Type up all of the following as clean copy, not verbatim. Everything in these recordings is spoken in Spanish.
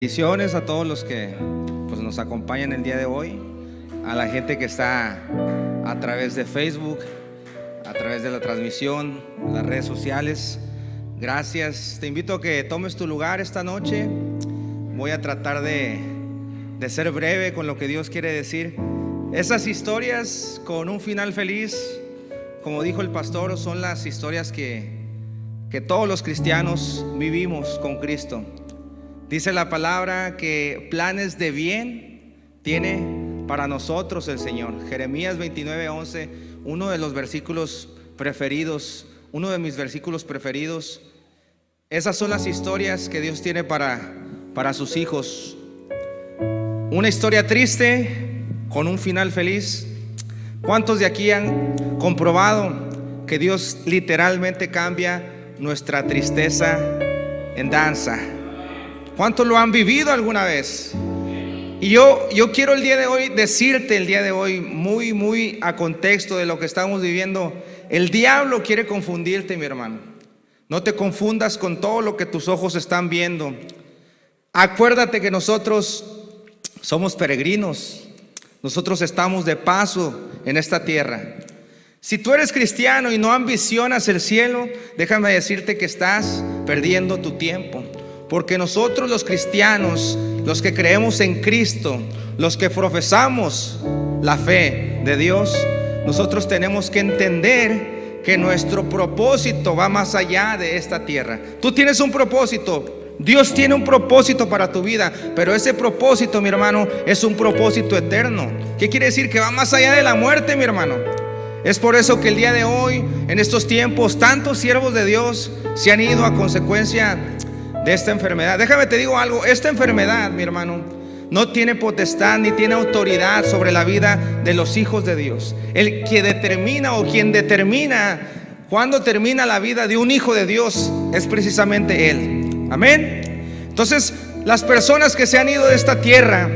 Bendiciones a todos los que nos acompañan el día de hoy, a la gente que está a través de Facebook, a través de la transmisión, las redes sociales. Gracias. Te invito a que tomes tu lugar esta noche. Voy a tratar de ser breve con lo que Dios quiere decir. Esas historias con un final feliz, como dijo el pastor, son las historias que todos los cristianos vivimos con Cristo. Dice la palabra que planes de bien tiene para nosotros el Señor. Jeremías 29:11, uno de los versículos preferidos, uno de mis versículos preferidos. Esas son las historias que Dios tiene para sus hijos. Una historia triste con un final feliz. ¿Cuántos de aquí han comprobado que Dios literalmente cambia nuestra tristeza en danza? ¿Cuántos lo han vivido alguna vez? Y yo quiero el día de hoy decirte, el día de hoy, muy a contexto de lo que estamos viviendo, el diablo quiere confundirte, mi hermano. No te confundas con todo lo que tus ojos están viendo. Acuérdate que nosotros somos peregrinos. Nosotros estamos de paso en esta tierra. Si tú eres cristiano y no ambicionas el cielo, déjame decirte que estás perdiendo tu tiempo. Porque nosotros los cristianos, los que creemos en Cristo, los que profesamos la fe de Dios, nosotros tenemos que entender que nuestro propósito va más allá de esta tierra. Tú tienes un propósito, Dios tiene un propósito para tu vida, pero ese propósito, mi hermano, es un propósito eterno. ¿Qué quiere decir? Que va más allá de la muerte, mi hermano. Es por eso que el día de hoy, en estos tiempos, tantos siervos de Dios se han ido a consecuencia de esta enfermedad. Déjame te digo algo, esta enfermedad, mi hermano, no tiene potestad ni tiene autoridad sobre la vida de los hijos de Dios. El que determina o quien determina cuándo termina la vida de un hijo de Dios es precisamente Él. Amén. Entonces, las personas que se han ido de esta tierra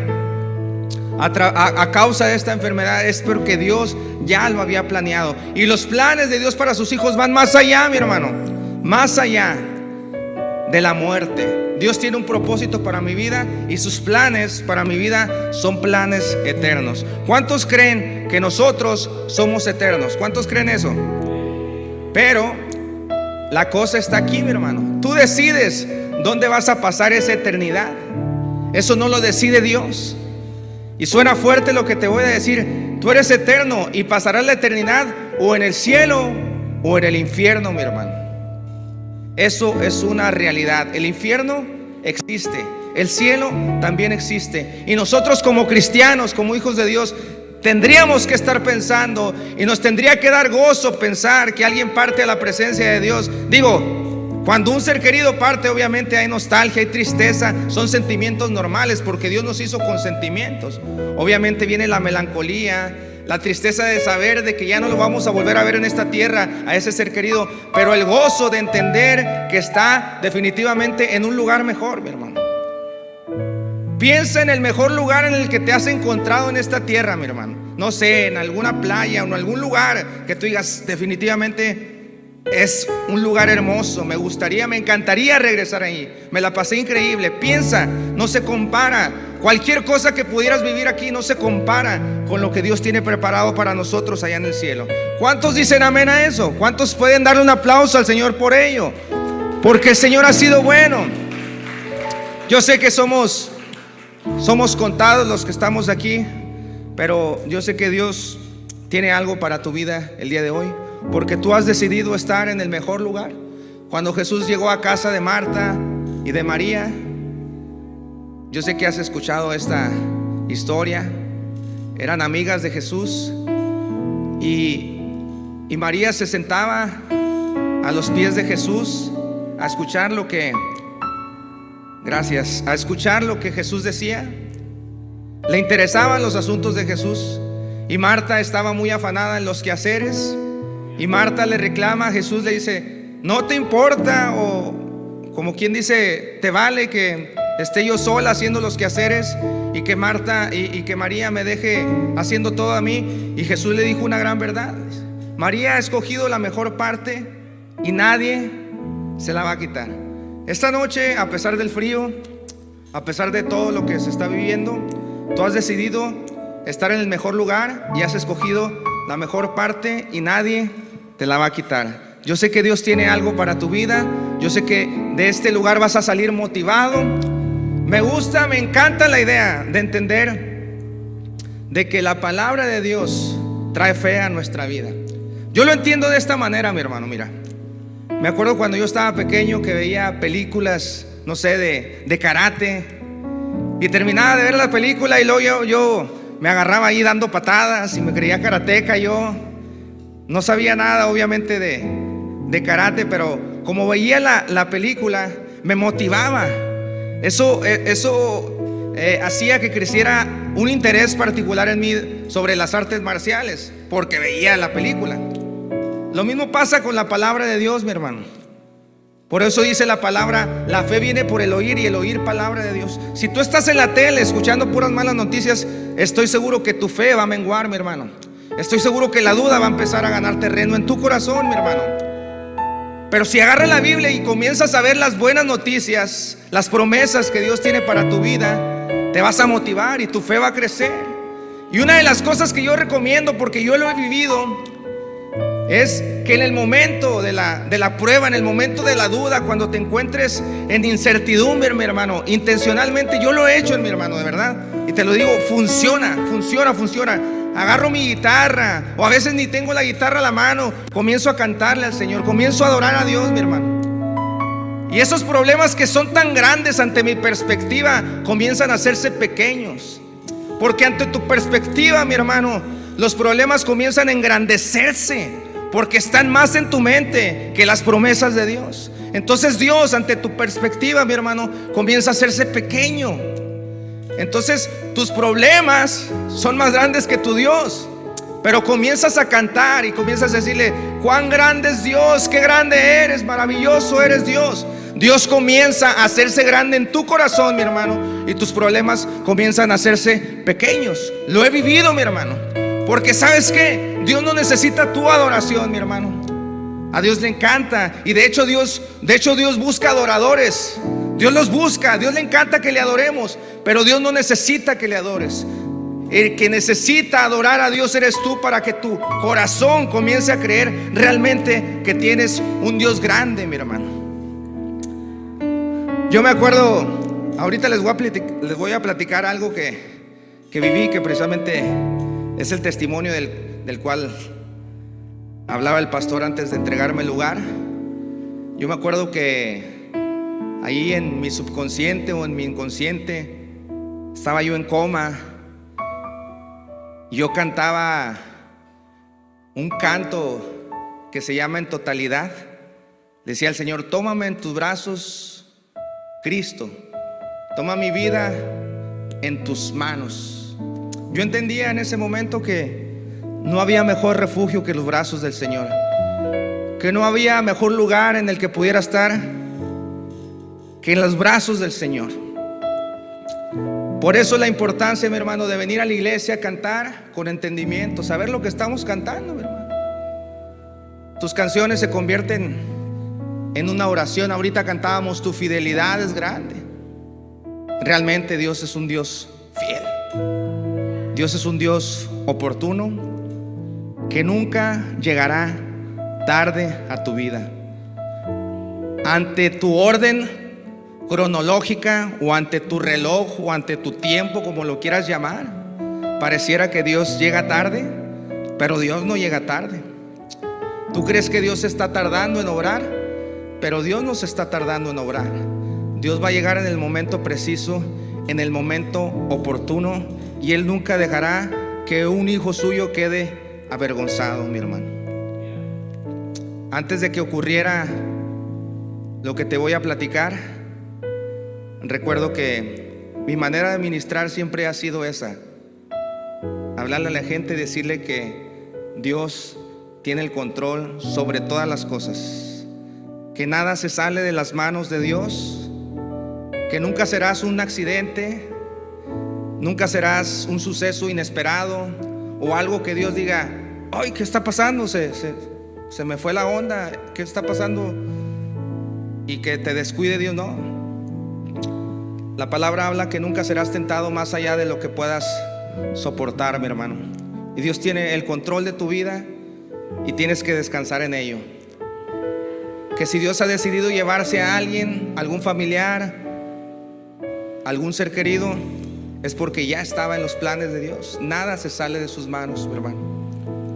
a causa de esta enfermedad es porque Dios ya lo había planeado. Y los planes de Dios para sus hijos van más allá, mi hermano, más allá de la muerte. Dios tiene un propósito para mi vida y sus planes para mi vida son planes eternos. ¿Cuántos creen que nosotros somos eternos? ¿Cuántos creen eso? Pero la cosa está aquí, mi hermano. Tú decides dónde vas a pasar esa eternidad. Eso no lo decide Dios. Y suena fuerte lo que te voy a decir. Tú eres eterno y pasarás la eternidad o en el cielo o en el infierno, mi hermano. Eso es una realidad. El infierno existe, el cielo también existe. Y nosotros como cristianos, como hijos de Dios, tendríamos que estar pensando, y nos tendría que dar gozo pensar que alguien parte a la presencia de Dios. Digo, cuando un ser querido parte, obviamente hay nostalgia, hay tristeza, son sentimientos normales, porque Dios nos hizo con sentimientos. Obviamente viene la melancolía, la tristeza de saber de que ya no lo vamos a volver a ver en esta tierra a ese ser querido, pero el gozo de entender que está definitivamente en un lugar mejor, mi hermano. Piensa en el mejor lugar en el que te has encontrado en esta tierra, mi hermano. No sé, en alguna playa o en algún lugar que tú digas definitivamente es un lugar hermoso, me encantaría regresar ahí, me la pasé increíble. Piensa, no se compara. Cualquier cosa que pudieras vivir aquí no se compara con lo que Dios tiene preparado para nosotros allá en el cielo. ¿Cuántos dicen amén a eso? ¿Cuántos pueden darle un aplauso al Señor por ello? Porque el Señor ha sido bueno. Yo sé que somos contados los que estamos aquí, pero yo sé que Dios tiene algo para tu vida el día de hoy, porque tú has decidido estar en el mejor lugar. Cuando Jesús llegó a casa de Marta y de María, yo sé que has escuchado esta historia. Eran amigas de Jesús y María se sentaba a los pies de Jesús a escuchar a escuchar lo que Jesús decía. Le interesaban los asuntos de Jesús y Marta estaba muy afanada en los quehaceres. Y Marta le reclama a Jesús, le dice: ¿no te importa? O como quien dice, ¿te vale que esté yo sola haciendo los quehaceres y que María me deje haciendo todo a mí? Y Jesús le dijo una gran verdad: María ha escogido la mejor parte y nadie se la va a quitar. Esta noche, a pesar del frío, a pesar de todo lo que se está viviendo, tú has decidido estar en el mejor lugar y has escogido la mejor parte y nadie te la va a quitar. Yo sé que Dios tiene algo para tu vida. Yo sé que de este lugar vas a salir motivado. Me gusta, me encanta la idea de entender de que la palabra de Dios trae fe a nuestra vida. Yo lo entiendo de esta manera, mi hermano. Mira, me acuerdo cuando yo estaba pequeño que veía películas, no sé, de karate, y terminaba de ver la película y luego yo me agarraba ahí dando patadas y me creía karateca. Yo no sabía nada obviamente de karate, pero como veía la película me motivaba. Eso hacía que creciera un interés particular en mí sobre las artes marciales, porque veía la película. Lo mismo pasa con la palabra de Dios, mi hermano. Por eso dice la palabra, la fe viene por el oír y el oír palabra de Dios. Si tú estás en la tele escuchando puras malas noticias, estoy seguro que tu fe va a menguar, mi hermano. Estoy seguro que la duda va a empezar a ganar terreno en tu corazón, mi hermano. Pero si agarras la Biblia y comienzas a ver las buenas noticias, las promesas que Dios tiene para tu vida, te vas a motivar y tu fe va a crecer. Y una de las cosas que yo recomiendo, porque yo lo he vivido, es que en el momento de la prueba, en el momento de la duda, cuando te encuentres en incertidumbre, mi hermano, intencionalmente, yo lo he hecho, mi hermano, de verdad, y te lo digo, funciona. Agarro mi guitarra, o a veces ni tengo la guitarra a la mano, comienzo a cantarle al Señor, comienzo a adorar a Dios, mi hermano. Y esos problemas que son tan grandes ante mi perspectiva comienzan a hacerse pequeños, porque ante tu perspectiva, mi hermano, los problemas comienzan a engrandecerse, porque están más en tu mente que las promesas de Dios. Entonces Dios, ante tu perspectiva, mi hermano, comienza a hacerse pequeño. Entonces tus problemas son más grandes que tu Dios. Pero comienzas a cantar y comienzas a decirle: cuán grande es Dios, qué grande eres, maravilloso eres Dios. Dios comienza a hacerse grande en tu corazón, mi hermano, y tus problemas comienzan a hacerse pequeños. Lo he vivido, mi hermano, porque ¿sabes qué? Dios no necesita tu adoración, mi hermano. A Dios le encanta, y de hecho Dios busca adoradores. Dios los busca, Dios le encanta que le adoremos, pero Dios no necesita que le adores. El que necesita adorar a Dios eres tú, para que tu corazón comience a creer realmente que tienes un Dios grande, mi hermano. Yo me acuerdo, ahorita les voy a platicar algo que viví, que precisamente es el testimonio del cual hablaba el pastor antes de entregarme el lugar. Yo me acuerdo que ahí en mi subconsciente o en mi inconsciente estaba yo en coma. Yo cantaba un canto que se llama En Totalidad. Decía al Señor: tómame en tus brazos, Cristo, toma mi vida en tus manos. Yo entendía en ese momento que no había mejor refugio que los brazos del Señor, que no había mejor lugar en el que pudiera estar que en los brazos del Señor. Por eso la importancia, mi hermano, de venir a la iglesia a cantar con entendimiento, saber lo que estamos cantando, mi hermano. Tus canciones se convierten en una oración. Ahorita cantábamos: tu fidelidad es grande. Realmente Dios es un Dios fiel. Dios es un Dios oportuno, que nunca llegará tarde a tu vida. Ante tu orden cronológica, o ante tu reloj, o ante tu tiempo, como lo quieras llamar, pareciera que Dios llega tarde, pero Dios no llega tarde. Tú crees que Dios está tardando en obrar, pero Dios no se está tardando en obrar. Dios va a llegar en el momento preciso, en el momento oportuno, y Él nunca dejará que un hijo suyo quede avergonzado, mi hermano. Antes de que ocurriera lo que te voy a platicar, recuerdo que mi manera de ministrar siempre ha sido esa: hablarle a la gente, decirle que Dios tiene el control sobre todas las cosas, que nada se sale de las manos de Dios, que nunca serás un accidente, nunca serás un suceso inesperado o algo que Dios diga: ay, ¿qué está pasando? Se me fue la onda, ¿qué está pasando? Y que te descuide Dios. No. La palabra habla que nunca serás tentado más allá de lo que puedas soportar, mi hermano. Y Dios tiene el control de tu vida y tienes que descansar en ello. Que si Dios ha decidido llevarse a alguien, algún familiar, algún ser querido, es porque ya estaba en los planes de Dios. Nada se sale de sus manos, mi hermano.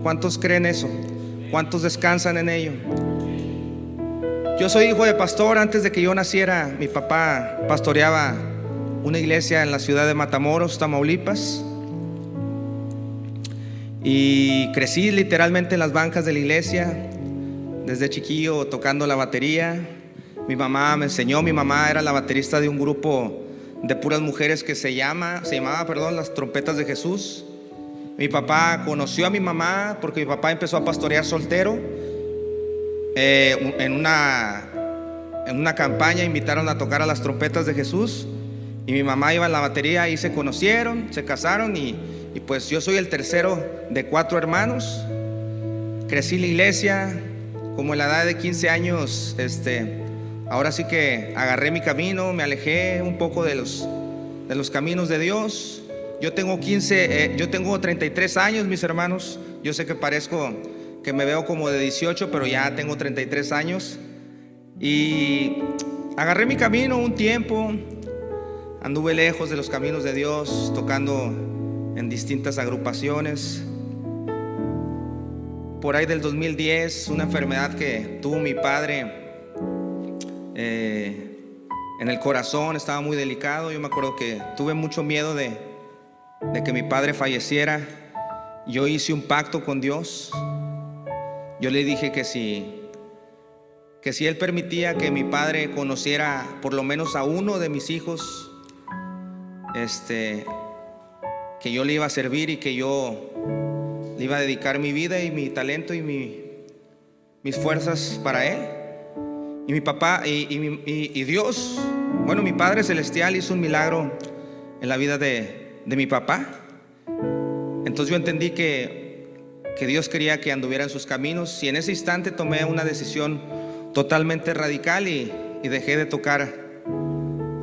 ¿Cuántos creen eso? ¿Cuántos descansan en ello? Yo soy hijo de pastor. Antes de que yo naciera, mi papá pastoreaba una iglesia en la ciudad de Matamoros, Tamaulipas. Y crecí literalmente en las bancas de la iglesia, desde chiquillo tocando la batería. Mi mamá me enseñó. Mi mamá era la baterista de un grupo de puras mujeres que se llamaba las Trompetas de Jesús. Mi papá conoció a mi mamá porque mi papá empezó a pastorear soltero. En una campaña invitaron a tocar a las Trompetas de Jesús y mi mamá iba en la batería. Y se conocieron, se casaron y pues yo soy el tercero de 4 hermanos. Crecí en la iglesia. Como en la edad de 15 años, ahora sí que agarré mi camino, me alejé un poco de los caminos de Dios. Yo tengo 33 años, mis hermanos. Yo sé que parezco que me veo como de 18, pero ya tengo 33 años. Y agarré mi camino un tiempo. Anduve lejos de los caminos de Dios, tocando en distintas agrupaciones. Por ahí del 2010, una enfermedad que tuvo mi padre en el corazón, estaba muy delicado. Yo me acuerdo que tuve mucho miedo de que mi padre falleciera. Yo hice un pacto con Dios. Yo le dije que si Él permitía que mi padre conociera por lo menos a uno de mis hijos, que yo le iba a servir y que yo le iba a dedicar mi vida y mi talento y mis fuerzas para Él. Y mi papá y Dios, bueno, mi Padre Celestial hizo un milagro en la vida de mi papá. Entonces yo entendí que Dios quería que anduviera en sus caminos. Y en ese instante tomé una decisión totalmente radical y dejé de tocar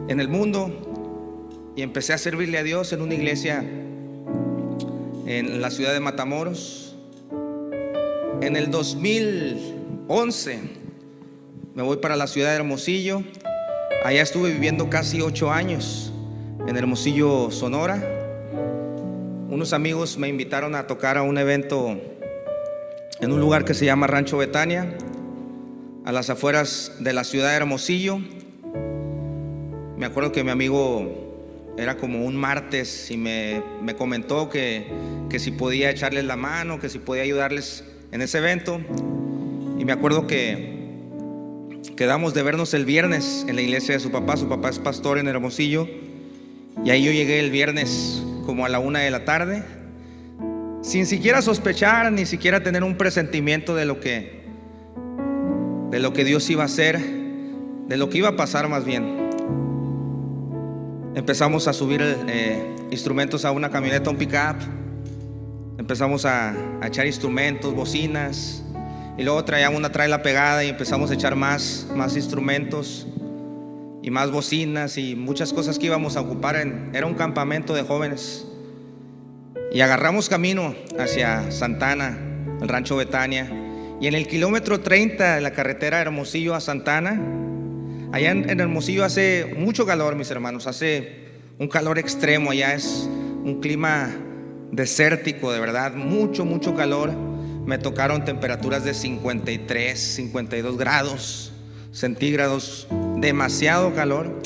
en el mundo y empecé a servirle a Dios en una iglesia en la ciudad de Matamoros. En el 2011 me voy para la ciudad de Hermosillo. Allá estuve viviendo casi 8 años, en Hermosillo, Sonora. Unos amigos me invitaron a tocar a un evento en un lugar que se llama Rancho Betania, a las afueras de la ciudad de Hermosillo. Me acuerdo que mi amigo, era como un martes, y me comentó que si podía echarles la mano, que si podía ayudarles en ese evento. Y me acuerdo que quedamos de vernos el viernes en la iglesia de su papá. Su papá es pastor en Hermosillo. Y ahí yo llegué el viernes como a la 1 de la tarde, sin siquiera sospechar, ni siquiera tener un presentimiento de lo que Dios iba a hacer, de lo que iba a pasar más bien. Empezamos a subir instrumentos a una camioneta, un pick-up. Empezamos a echar instrumentos, bocinas. Y luego traíamos una traila pegada y empezamos a echar más instrumentos y más bocinas y muchas cosas que íbamos a ocupar. Era un campamento de jóvenes. Y agarramos camino hacia Santana, el Rancho Betania. Y en el kilómetro 30 de la carretera Hermosillo a Santana, allá en Hermosillo hace mucho calor, mis hermanos. Hace un calor extremo. Allá es un clima desértico, de verdad. Mucho calor. Me tocaron temperaturas de 53, 52 grados centígrados. Demasiado calor.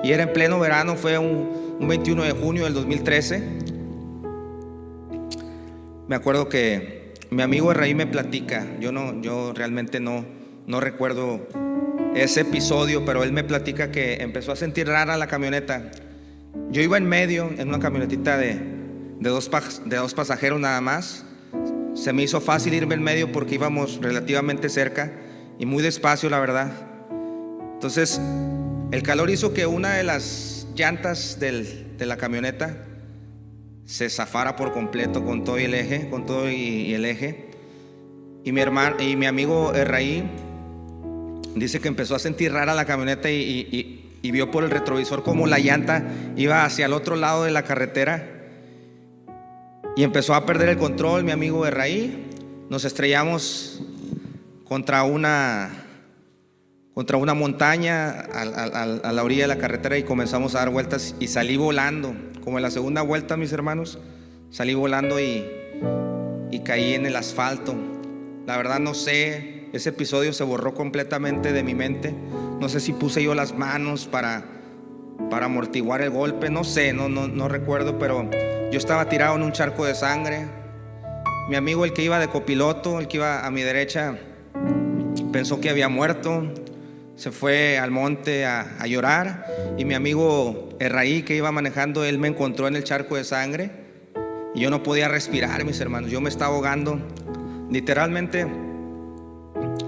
Y era en pleno verano. Fue un 21 de junio del 2013. Me acuerdo que mi amigo Erraí me platica. Yo realmente no recuerdo ese episodio, pero él me platica que empezó a sentir rara la camioneta. Yo iba en medio, en una camionetita de dos pasajeros nada más. Se me hizo fácil irme en medio porque íbamos relativamente cerca y muy despacio, la verdad. Entonces el calor hizo que una de las llantas de la camioneta se zafara por completo con todo y el eje, y mi amigo Erraí dice que empezó a sentir rara la camioneta y y vio por el retrovisor como la llanta iba hacia el otro lado de la carretera y empezó a perder el control. Mi amigo Erraí, nos estrellamos contra una montaña a la orilla de la carretera y comenzamos a dar vueltas y salí volando. Como en la segunda vuelta, mis hermanos, salí volando y caí en el asfalto. La verdad no sé, ese episodio se borró completamente de mi mente. No sé si puse yo las manos para amortiguar el golpe, no sé, no recuerdo, pero yo estaba tirado en un charco de sangre. Mi amigo, el que iba de copiloto, el que iba a mi derecha, pensó que había muerto, se fue al monte a llorar. Y mi amigo Erraí, que iba manejando, él me encontró en el charco de sangre y yo no podía respirar, mis hermanos. Yo me estaba ahogando, literalmente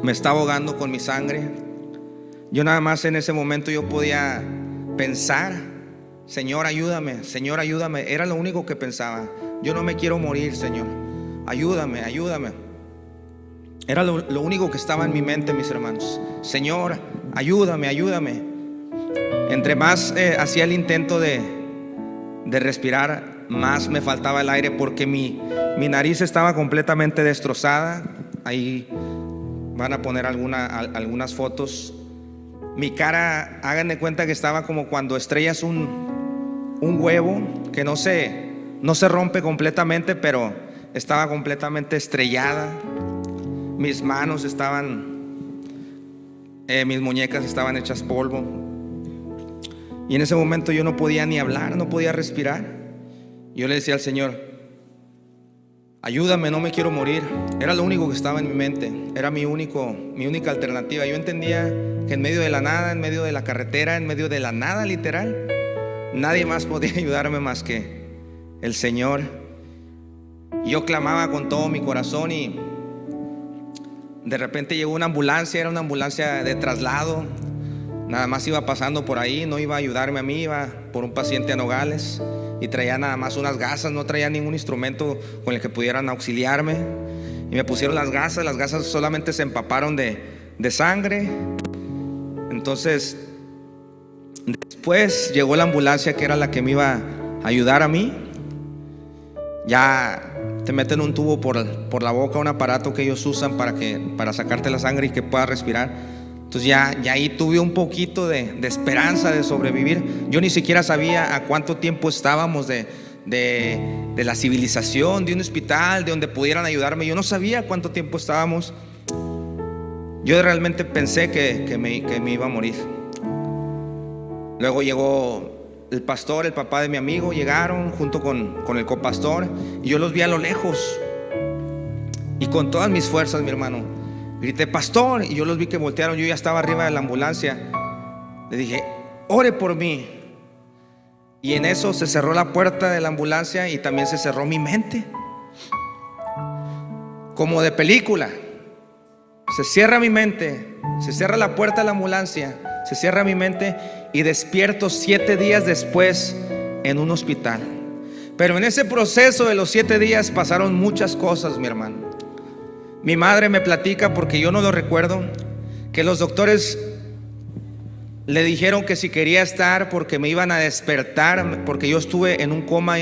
me estaba ahogando con mi sangre. Yo nada más en ese momento yo podía pensar: Señor, ayúdame, Señor, ayúdame. Era lo único que pensaba. Yo no me quiero morir, Señor, ayúdame, ayúdame. Era lo único que estaba en mi mente, mis hermanos. Señor, ayúdame, ayúdame. Entre más hacía el intento de respirar, más me faltaba el aire, porque mi nariz estaba completamente destrozada. Ahí van a poner algunas fotos. Mi cara, hagan de cuenta que estaba como cuando estrellas un huevo que no se rompe completamente, pero estaba completamente estrellada. Mis manos mis muñecas estaban hechas polvo. Y en ese momento yo no podía ni hablar, no podía respirar. Yo le decía al Señor: ayúdame, no me quiero morir. Era lo único que estaba en mi mente. Era mi única alternativa. Yo entendía que en medio de la nada, en medio de la carretera, en medio de la nada literal, nadie más podía ayudarme más que el Señor. Y yo clamaba con todo mi corazón, y de repente llegó una ambulancia. Era una ambulancia de traslado. Nada más iba pasando por ahí, no iba a ayudarme a mí, iba por un paciente a Nogales, y traía nada más unas gasas, no traía ningún instrumento con el que pudieran auxiliarme. Y me pusieron las gasas solamente se empaparon de sangre. Entonces después llegó la ambulancia, que era la que me iba a ayudar a mí. Ya te meten un tubo por la boca, un aparato que ellos usan para sacarte la sangre y que puedas respirar. Entonces ya ahí tuve un poquito de esperanza de sobrevivir. Yo ni siquiera sabía a cuánto tiempo estábamos de la civilización, de un hospital, de donde pudieran ayudarme. Yo no sabía cuánto tiempo estábamos. Yo realmente pensé que me iba a morir. Luego llegó el pastor, el papá de mi amigo, llegaron junto con el copastor, y yo los vi a lo lejos. Y con todas mis fuerzas, mi hermano, grité: pastor. Y yo los vi que voltearon. Yo ya estaba arriba de la ambulancia. Le dije: ore por mí. Y en eso se cerró la puerta de la ambulancia, y también se cerró mi mente. Como de película. Se cierra mi mente, se cierra la puerta de la ambulancia, se cierra mi mente, y despierto 7 días después en un hospital. Pero en ese proceso de los 7 días pasaron muchas cosas, mi hermano. Mi madre me platica, porque yo no lo recuerdo, que los doctores le dijeron que si quería estar, porque me iban a despertar, porque yo estuve en un coma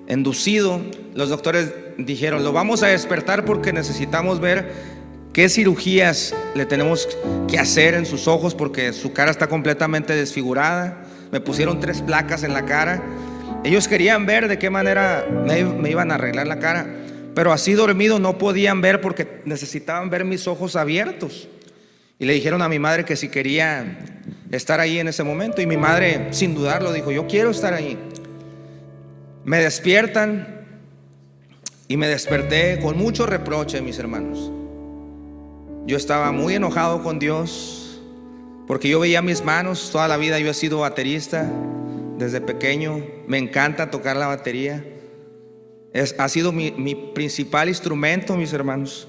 inducido. Los doctores dijeron: lo vamos a despertar porque necesitamos ver qué cirugías le tenemos que hacer en sus ojos, porque su cara está completamente desfigurada. Me pusieron 3 placas en la cara. Ellos querían ver de qué manera me iban a arreglar la cara, pero así dormido no podían ver, porque necesitaban ver mis ojos abiertos. Y le dijeron a mi madre que si quería estar ahí en ese momento, y mi madre, sin dudarlo, dijo: yo quiero estar ahí. Me despiertan, y me desperté con mucho reproche, mis hermanos. Yo estaba muy enojado con Dios, porque yo veía mis manos. Toda la vida yo he sido baterista desde pequeño. Me encanta tocar la batería. Ha sido mi principal instrumento, mis hermanos.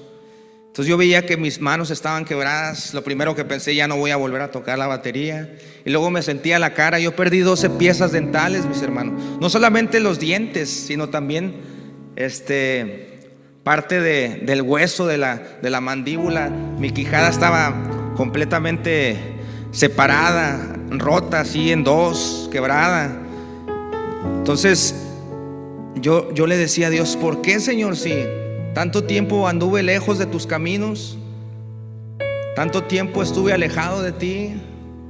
Entonces yo veía que mis manos estaban quebradas. Lo primero que pensé: ya no voy a volver a tocar la batería. Y luego me sentía la cara. Yo perdí 12 piezas dentales, mis hermanos. No solamente los dientes, sino también parte del hueso de la mandíbula. Mi quijada estaba completamente separada. rota así en dos, quebrada. Entonces yo le decía a Dios: ¿por qué, Señor, si tanto tiempo anduve lejos de tus caminos? Tanto tiempo estuve alejado de ti,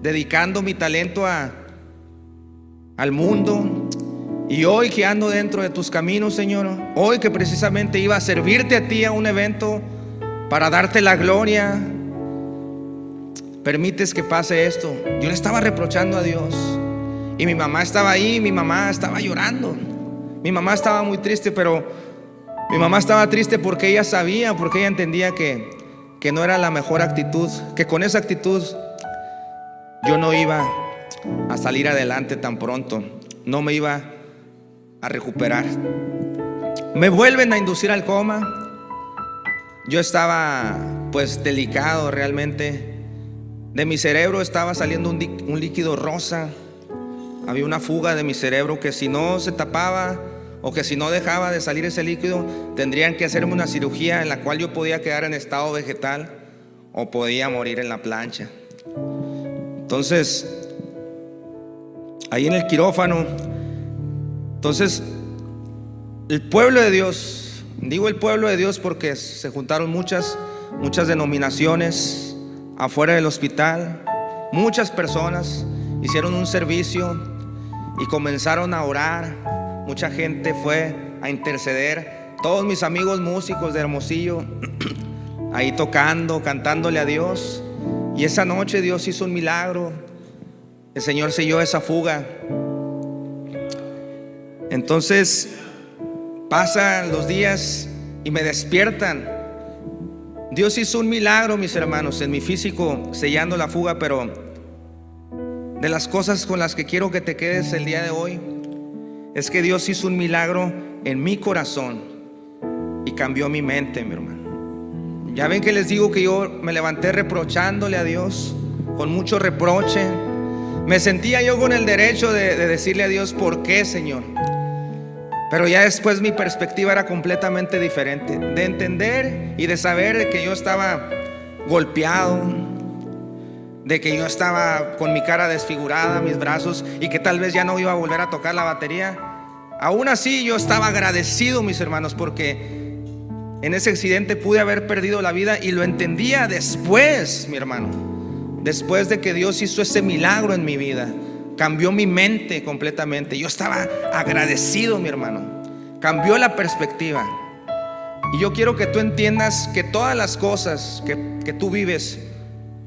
dedicando mi talento al mundo. Y hoy que ando dentro de tus caminos, Señor, hoy que precisamente iba a servirte a ti a un evento para darte la gloria, permites que pase esto. Yo le estaba reprochando a Dios. Y mi mamá estaba ahí, mi mamá estaba llorando. Mi mamá estaba muy triste, pero mi mamá estaba triste porque ella sabía, porque ella entendía que no era la mejor actitud, que con esa actitud yo no iba a salir adelante tan pronto, no me iba a recuperar. Me vuelven a inducir al coma. Yo estaba pues delicado realmente. De mi cerebro estaba saliendo un líquido rosa. Había una fuga de mi cerebro que si no se tapaba, o que si no dejaba de salir ese líquido, tendrían que hacerme una cirugía en la cual yo podía quedar en estado vegetal o podía morir en la plancha. Entonces, ahí en el quirófano, entonces el pueblo de Dios, digo el pueblo de Dios porque se juntaron muchas denominaciones afuera del hospital. Muchas personas hicieron un servicio y comenzaron a orar. Mucha gente fue a interceder. Todos mis amigos músicos de Hermosillo ahí tocando, cantándole a Dios. Y esa noche Dios hizo un milagro. El Señor selló esa fuga. Entonces pasan los días y me despiertan. Dios hizo un milagro, mis hermanos, en mi físico, sellando la fuga. Pero de las cosas con las que quiero que te quedes el día de hoy es que Dios hizo un milagro en mi corazón y cambió mi mente, mi hermano. Ya ven que les digo que yo me levanté reprochándole a Dios, con mucho reproche. Me sentía yo con el derecho de decirle a Dios: ¿por qué, Señor? Pero ya después mi perspectiva era completamente diferente, de entender y de saber que yo estaba golpeado, de que yo estaba con mi cara desfigurada, mis brazos, y que tal vez ya no iba a volver a tocar la batería. Aún así yo estaba agradecido, mis hermanos, porque en ese accidente pude haber perdido la vida, y lo entendía después, mi hermano, después de que Dios hizo ese milagro en mi vida. Cambió mi mente completamente. Yo estaba agradecido, mi hermano. Cambió la perspectiva. Y yo quiero que tú entiendas que todas las cosas que tú vives,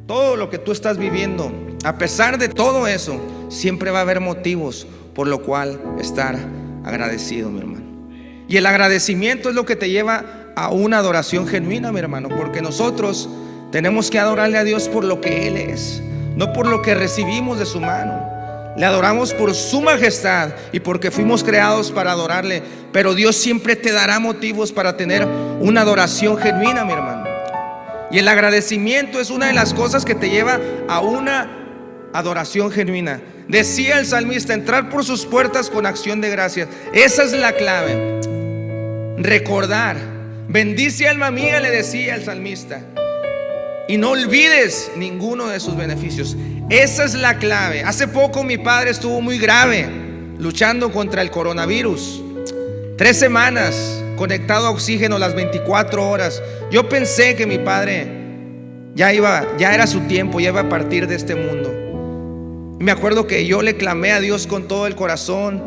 todo lo que tú estás viviendo, a pesar de todo eso, siempre va a haber motivos por lo cual estar agradecido, mi hermano. Y el agradecimiento es lo que te lleva a una adoración genuina, mi hermano, porque nosotros tenemos que adorarle a Dios por lo que Él es, no por lo que recibimos de su mano. Le adoramos por su majestad y porque fuimos creados para adorarle. Pero Dios siempre te dará motivos para tener una adoración genuina, mi hermano. Y el agradecimiento es una de las cosas que te lleva a una adoración genuina. Decía el salmista: entrar por sus puertas con acción de gracias. Esa es la clave. Recordar. Bendice, alma mía, le decía el salmista, y no olvides ninguno de sus beneficios. Esa es la clave. Hace poco mi padre estuvo muy grave, luchando contra el coronavirus. 3 semanas conectado a oxígeno las 24 horas. Yo pensé que mi padre ya era su tiempo, ya iba a partir de este mundo. Y me acuerdo que yo le clamé a Dios con todo el corazón: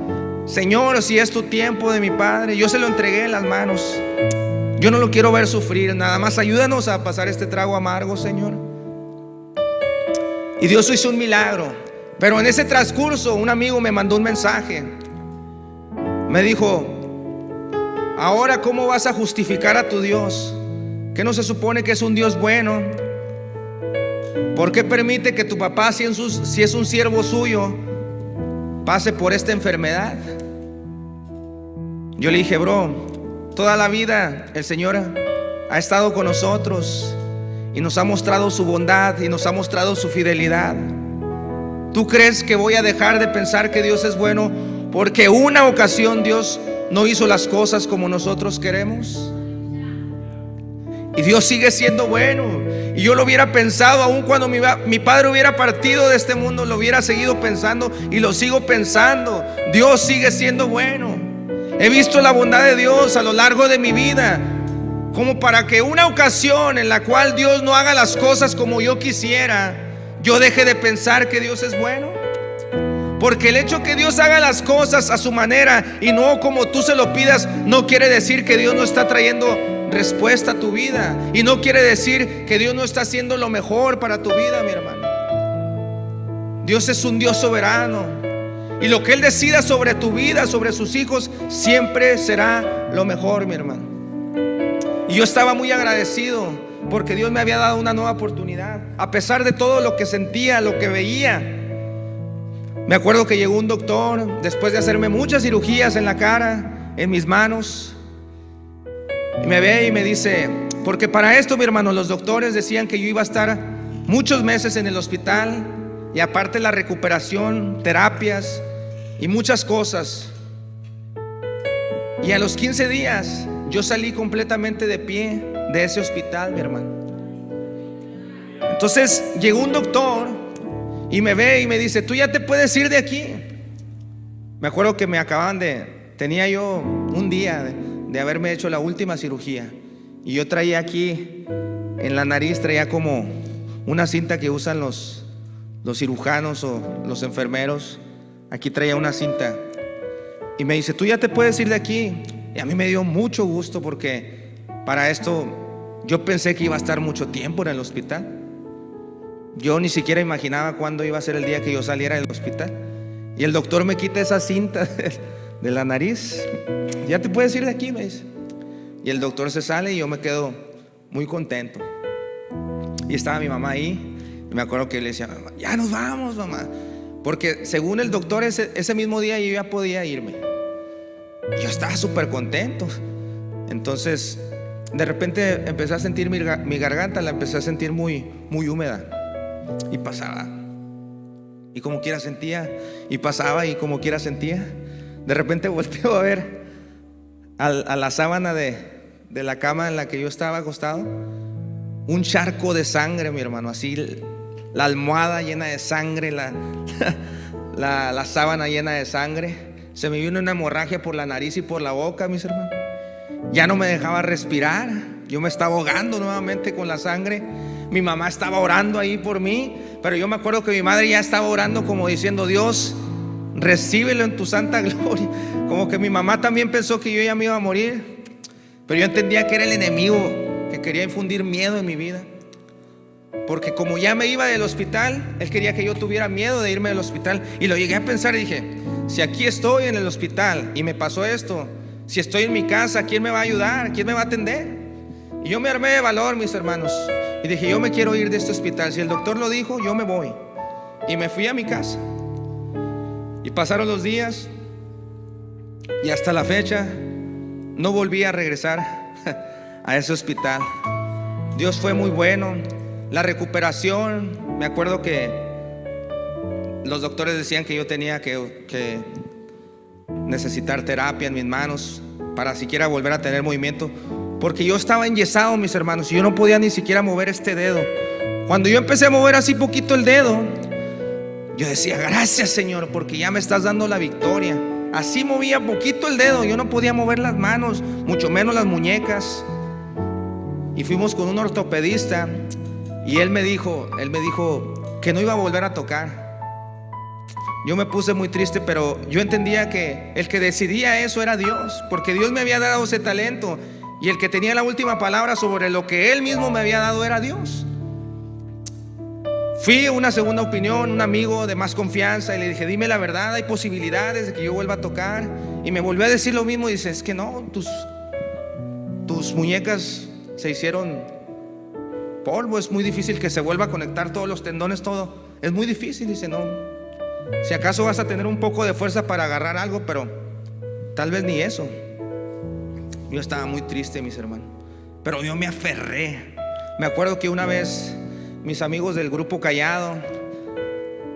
Señor, si es tu tiempo de mi padre, yo se lo entregué en las manos. Yo no lo quiero ver sufrir, nada más ayúdanos a pasar este trago amargo, Señor. Y Dios hizo un milagro. Pero en ese transcurso un amigo me mandó un mensaje. Me dijo: ahora, ¿cómo vas a justificar a tu Dios? ¿Que no se supone que es un Dios bueno? ¿Por qué permite que tu papá, si es un siervo suyo, pase por esta enfermedad? Yo le dije: bro, toda la vida el Señor ha estado con nosotros y nos ha mostrado su bondad y nos ha mostrado su fidelidad. ¿Tú crees que voy a dejar de pensar que Dios es bueno porque una ocasión Dios no hizo las cosas como nosotros queremos? Y Dios sigue siendo bueno. Y yo lo hubiera pensado aún cuando mi padre hubiera partido de este mundo, lo hubiera seguido pensando y lo sigo pensando. Dios sigue siendo bueno. He visto la bondad de Dios a lo largo de mi vida, como para que una ocasión en la cual Dios no haga las cosas como yo quisiera, yo deje de pensar que Dios es bueno. Porque el hecho que Dios haga las cosas a su manera y no como tú se lo pidas, no quiere decir que Dios no está trayendo respuesta a tu vida, y no quiere decir que Dios no está haciendo lo mejor para tu vida, mi hermano. Dios es un Dios soberano, y lo que Él decida sobre tu vida, sobre sus hijos, siempre será lo mejor, mi hermano. Y yo estaba muy agradecido porque Dios me había dado una nueva oportunidad, a pesar de todo lo que sentía, lo que veía. Me acuerdo que llegó un doctor después de hacerme muchas cirugías en la cara, en mis manos, y me ve y me dice, porque para esto, mi hermano, los doctores decían que yo iba a estar muchos meses en el hospital, y aparte la recuperación, terapias y muchas cosas. Y a los 15 días yo salí completamente de pie de ese hospital, mi hermano. Entonces llegó un doctor y me ve y me dice, tú ya te puedes ir de aquí. Me acuerdo que tenía yo un día de haberme hecho la última cirugía, y yo traía aquí en la nariz, traía como una cinta que usan los cirujanos o los enfermeros. Aquí traía una cinta y me dice, tú ya te puedes ir de aquí. Y a mí me dio mucho gusto, porque para esto yo pensé que iba a estar mucho tiempo en el hospital. Yo ni siquiera imaginaba cuándo iba a ser el día que yo saliera del hospital. Y el doctor me quita esa cinta de la nariz. Ya te puedes ir de aquí, me dice. Y el doctor se sale y yo me quedo muy contento. Y estaba mi mamá ahí, y me acuerdo que le decía, mamá, ya nos vamos, mamá, porque según el doctor ese mismo día yo ya podía irme. Yo estaba súper contento. Entonces de repente empecé a sentir mi garganta, la empecé a sentir muy, muy húmeda, y pasaba y como quiera sentía, y pasaba y como quiera sentía. De repente volteo a ver a la sábana de la cama en la que yo estaba acostado, un charco de sangre, mi hermano, así, la almohada llena de sangre, la sábana llena de sangre. Se me vino una hemorragia por la nariz y por la boca, mis hermanos. Ya no me dejaba respirar, yo me estaba ahogando nuevamente con la sangre. Mi mamá estaba orando ahí por mí, pero yo me acuerdo que mi madre ya estaba orando como diciendo, Dios, recíbelo en tu santa gloria. Como que mi mamá también pensó que yo ya me iba a morir, pero yo entendía que era el enemigo que quería infundir miedo en mi vida, porque como ya me iba del hospital, él quería que yo tuviera miedo de irme del hospital. Y lo llegué a pensar y dije, si aquí estoy en el hospital y me pasó esto, si estoy en mi casa, ¿quién me va a ayudar? ¿Quién me va a atender? Y yo me armé de valor, mis hermanos, y dije, yo me quiero ir de este hospital. Si el doctor lo dijo, yo me voy. Y me fui a mi casa. Y pasaron los días, y hasta la fecha no volví a regresar a ese hospital. Dios fue muy bueno. La recuperación, me acuerdo que los doctores decían que yo tenía que necesitar terapia en mis manos para siquiera volver a tener movimiento, porque yo estaba enyesado, mis hermanos, y yo no podía ni siquiera mover este dedo. Cuando yo empecé a mover así poquito el dedo, yo decía, gracias, Señor, porque ya me estás dando la victoria. Así movía poquito el dedo, yo no podía mover las manos, mucho menos las muñecas. Y fuimos con un ortopedista, y él me dijo que no iba a volver a tocar. Yo me puse muy triste, pero yo entendía que el que decidía eso era Dios, porque Dios me había dado ese talento, y el que tenía la última palabra sobre lo que Él mismo me había dado era Dios. Fui a una segunda opinión, un amigo de más confianza, y le dije, dime la verdad, hay posibilidades de que yo vuelva a tocar. Y me volvió a decir lo mismo, y dice, es que no, tus muñecas se hicieron polvo, es muy difícil que se vuelva a conectar todos los tendones, todo, es muy difícil. Dice, no, si acaso vas a tener un poco de fuerza para agarrar algo, pero tal vez ni eso. Yo estaba muy triste, mis hermanos, pero yo me aferré. Me acuerdo que una vez mis amigos del grupo Callado,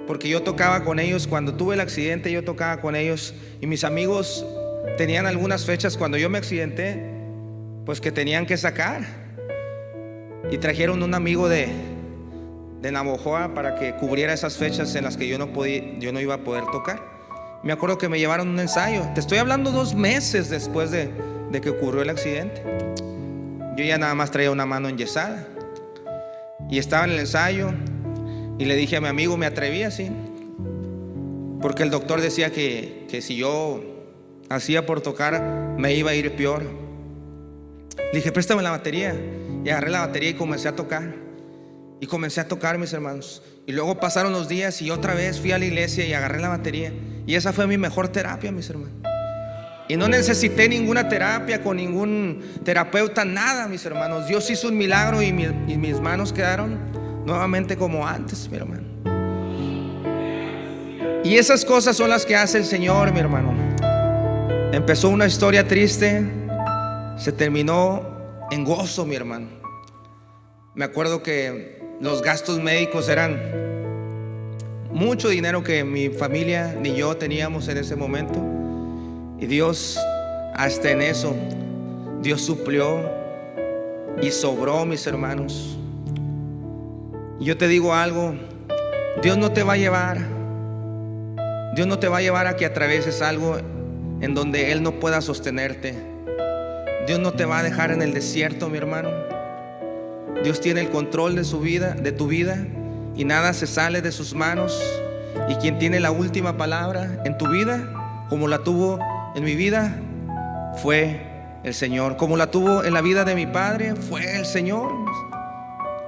porque yo tocaba con ellos cuando tuve el accidente, yo tocaba con ellos, y mis amigos tenían algunas fechas cuando yo me accidenté, pues que tenían que sacar. y trajeron un amigo de Navojoa para que cubriera esas fechas en las que yo no iba a poder tocar. Me acuerdo que me llevaron un ensayo. Te estoy hablando 2 meses después de que ocurrió el accidente. Yo ya nada más traía una mano enyesada y estaba en el ensayo y le dije a mi amigo, me atreví así, porque el doctor decía que si yo hacía por tocar me iba a ir peor. Le dije, préstame la batería, y agarré la batería y comencé a tocar. Y comencé a tocar, mis hermanos. Y luego pasaron los días y otra vez fui a la iglesia y agarré la batería. Y esa fue mi mejor terapia, mis hermanos. Y no necesité ninguna terapia con ningún terapeuta, nada, mis hermanos. Dios hizo un milagro y mis manos quedaron nuevamente como antes, mi hermano. Y esas cosas son las que hace el Señor, mi hermano. Empezó una historia triste, se terminó en gozo, mi hermano. Me acuerdo que los gastos médicos eran mucho dinero que mi familia ni yo teníamos en ese momento. Y Dios, hasta en eso, Dios suplió y sobró, mis hermanos. Y yo te digo algo, Dios no te va a llevar a que atravieses algo en donde Él no pueda sostenerte. Dios no te va a dejar en el desierto, mi hermano. Dios tiene el control de su vida, de tu vida, y nada se sale de sus manos. Y quien tiene la última palabra en tu vida, como la tuvo en mi vida, fue el Señor. Como la tuvo en la vida de mi padre, fue el Señor.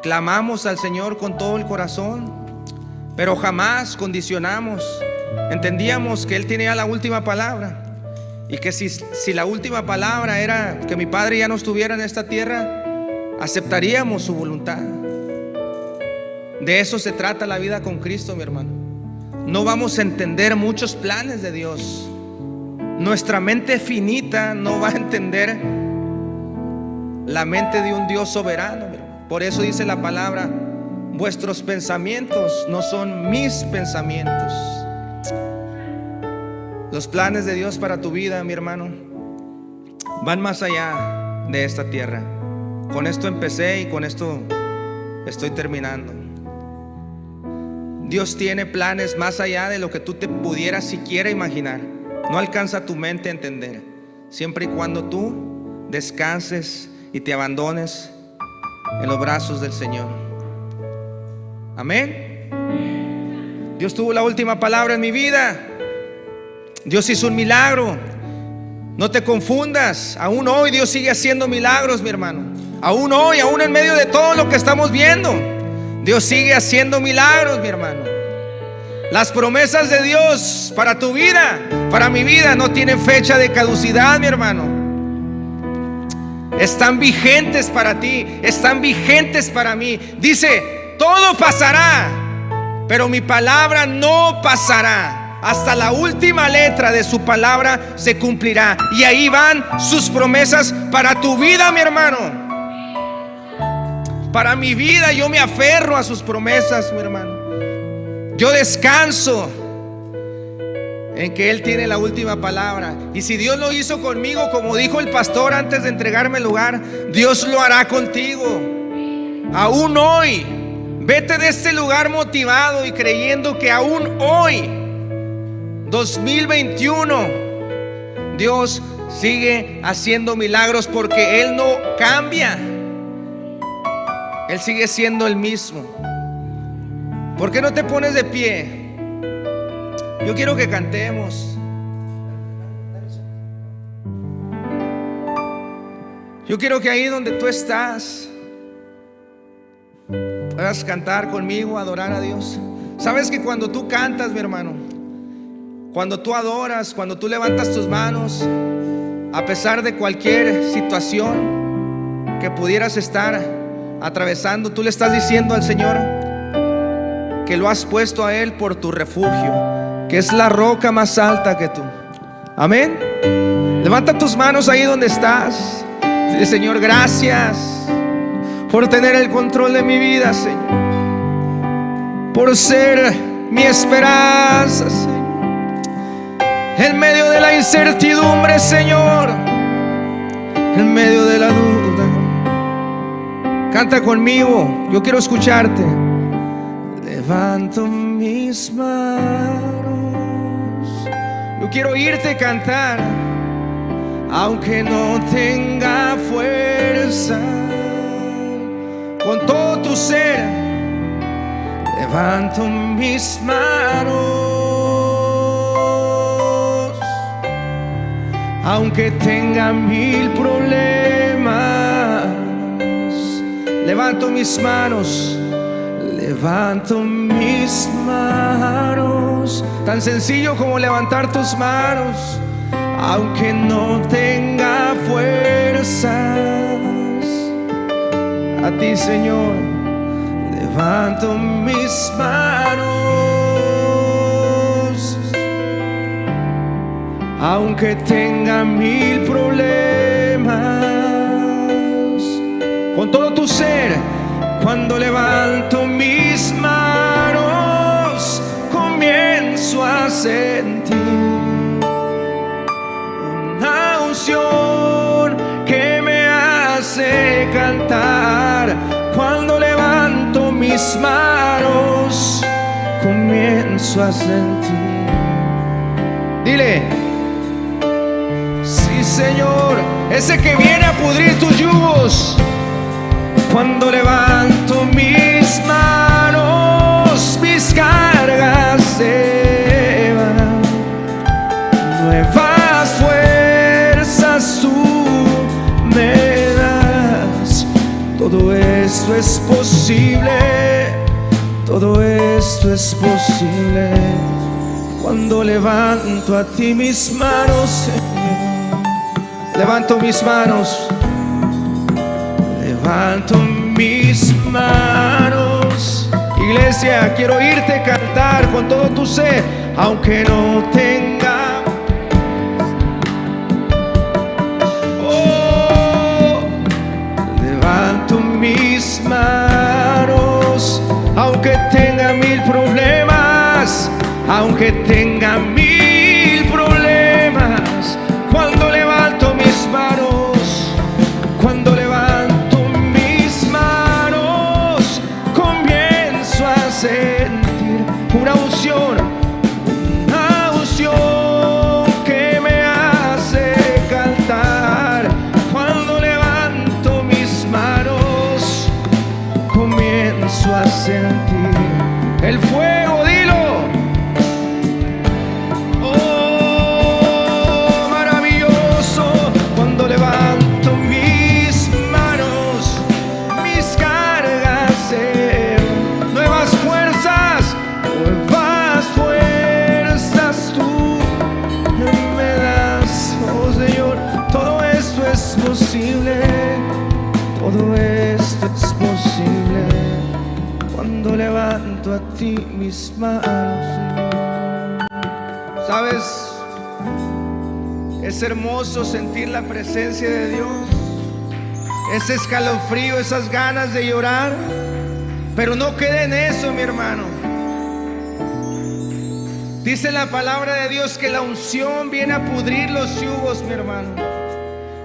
Clamamos al Señor con todo el corazón, pero jamás condicionamos. Entendíamos que Él tenía la última palabra, y que si la última palabra era que mi padre ya no estuviera en esta tierra, aceptaríamos su voluntad. De eso se trata la vida con Cristo, mi hermano. No vamos a entender muchos planes de Dios. Nuestra mente finita no va a entender la mente de un Dios soberano, mi hermano. Por eso dice la palabra, vuestros pensamientos no son mis pensamientos. Los planes de Dios para tu vida, mi hermano, van más allá de esta tierra. Con esto empecé y con esto estoy terminando. Dios tiene planes más allá de lo que tú te pudieras siquiera imaginar. No alcanza tu mente a entender, siempre y cuando tú descanses y te abandones en los brazos del Señor. Amén. Dios tuvo la última palabra en mi vida. Dios hizo un milagro. No te confundas. Aún hoy Dios sigue haciendo milagros, mi hermano. Aún hoy, aún en medio de todo lo que estamos viendo, Dios sigue haciendo milagros, mi hermano. Las promesas de Dios para tu vida, para mi vida, no tienen fecha de caducidad, mi hermano. Están vigentes para ti, están vigentes para mí. Dice, todo pasará, pero mi palabra no pasará. Hasta la última letra de su palabra se cumplirá. Y ahí van sus promesas para tu vida, mi hermano. Para mi vida, yo me aferro a sus promesas, mi hermano. Yo descanso en que Él tiene la última palabra. Y si Dios lo hizo conmigo, como dijo el pastor antes de entregarme el lugar, Dios lo hará contigo. Aún hoy, vete de este lugar motivado y creyendo que aún hoy, 2021, Dios sigue haciendo milagros, porque Él no cambia. Él sigue siendo el mismo. ¿Por qué no te pones de pie? Yo quiero que cantemos. Yo quiero que ahí donde tú estás puedas cantar conmigo, adorar a Dios. Sabes que cuando tú cantas, mi hermano, cuando tú adoras, cuando tú levantas tus manos, a pesar de cualquier situación que pudieras estar atravesando, tú le estás diciendo al Señor que lo has puesto a Él por tu refugio, que es la roca más alta que tú. Amén. Levanta tus manos ahí donde estás. Dile, Señor, gracias por tener el control de mi vida, Señor, por ser mi esperanza, Señor. En medio de la incertidumbre, Señor, en medio de la duda, Canta conmigo, yo quiero escucharte. Levanto mis manos, yo quiero oírte cantar, aunque no tenga fuerza. Con todo tu ser, levanto mis manos, aunque tenga 1000 problemas. Levanto mis manos, levanto mis manos. Tan sencillo como levantar tus manos, aunque no tenga fuerzas. A ti, Señor, levanto mis manos, aunque tenga 1000 problemas. Con todo tu ser, cuando levanto mis manos, comienzo a sentir una unción que me hace cantar. Cuando levanto mis manos, comienzo a sentir. Dile: sí, Señor, ese que viene a pudrir tus yugos. Cuando levanto mis manos, mis cargas se van. Nuevas fuerzas tú me das. Todo esto es posible, todo esto es posible. Cuando levanto a ti mis manos, Señor, levanto mis manos, levanto mis manos. Iglesia, quiero oírte cantar con todo tu ser, aunque no tenga. Oh, levanto mis manos, aunque tenga 1000 problemas, aunque tenga 1000 problemas. Cuando levanto mis manos, cuando levanto mis manos, comienzo a sentir una unción que me hace cantar. Cuando levanto mis manos, comienzo a sentir el fuego. Dilo. Oh, maravilloso. Cuando levanto mis manos, mis cargas se van. Nuevas fuerzas tú me das. Oh, Señor, todo esto es posible, todo esto es posible. Cuando levanto a ti mis manos, Señor. ¿Sabes? Es hermoso sentir la presencia de Dios, ese escalofrío, esas ganas de llorar. Pero no quede en eso, mi hermano. Dice la palabra de Dios que la unción viene a pudrir los yugos, mi hermano.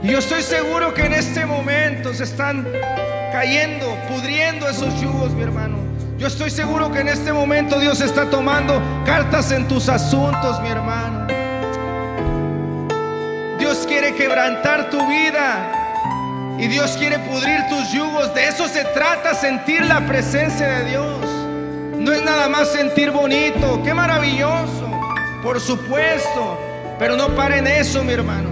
Y yo estoy seguro que en este momento se están cayendo, pudriendo esos yugos, mi hermano. Yo estoy seguro que en este momento Dios está tomando cartas en tus asuntos, mi hermano. Dios quiere quebrantar tu vida y Dios quiere pudrir tus yugos. De eso se trata, sentir la presencia de Dios. No es nada más sentir bonito, qué maravilloso, por supuesto, pero no para en eso, mi hermano.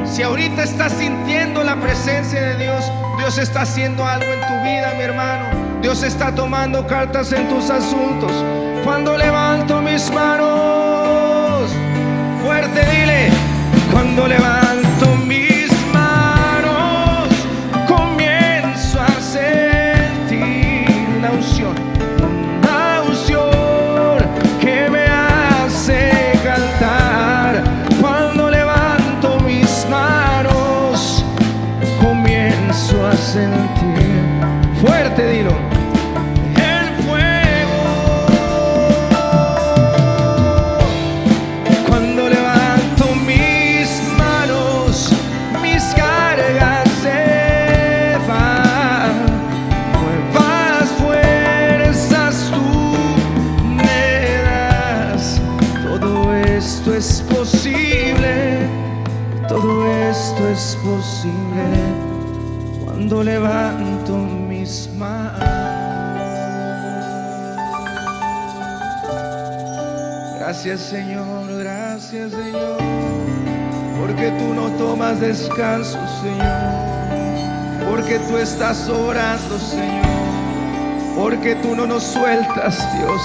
Si ahorita estás sintiendo la presencia de Dios, Dios está haciendo algo en tu vida, mi hermano. Dios está tomando cartas en tus asuntos. Cuando levanto mis manos, fuerte dile: cuando levanto mis manos, comienzo a sentir una unción que me hace cantar. Cuando levanto mis manos, comienzo a sentir. Fuerte dilo: el fuego. Cuando levanto mis todo esto es posible cuando levanto mis manos. Gracias Señor, gracias Señor, porque tú no tomas descanso, Señor, porque tú estás orando, Señor, porque tú no nos sueltas, Dios,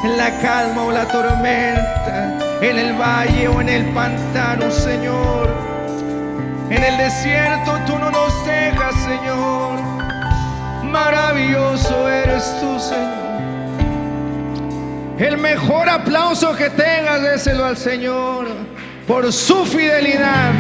en la calma o la tormenta, en el valle o en el pantano, Señor, en el desierto tú no nos dejas, Señor. Maravilloso eres tú, Señor. El mejor aplauso que tengas, déselo al Señor por su fidelidad.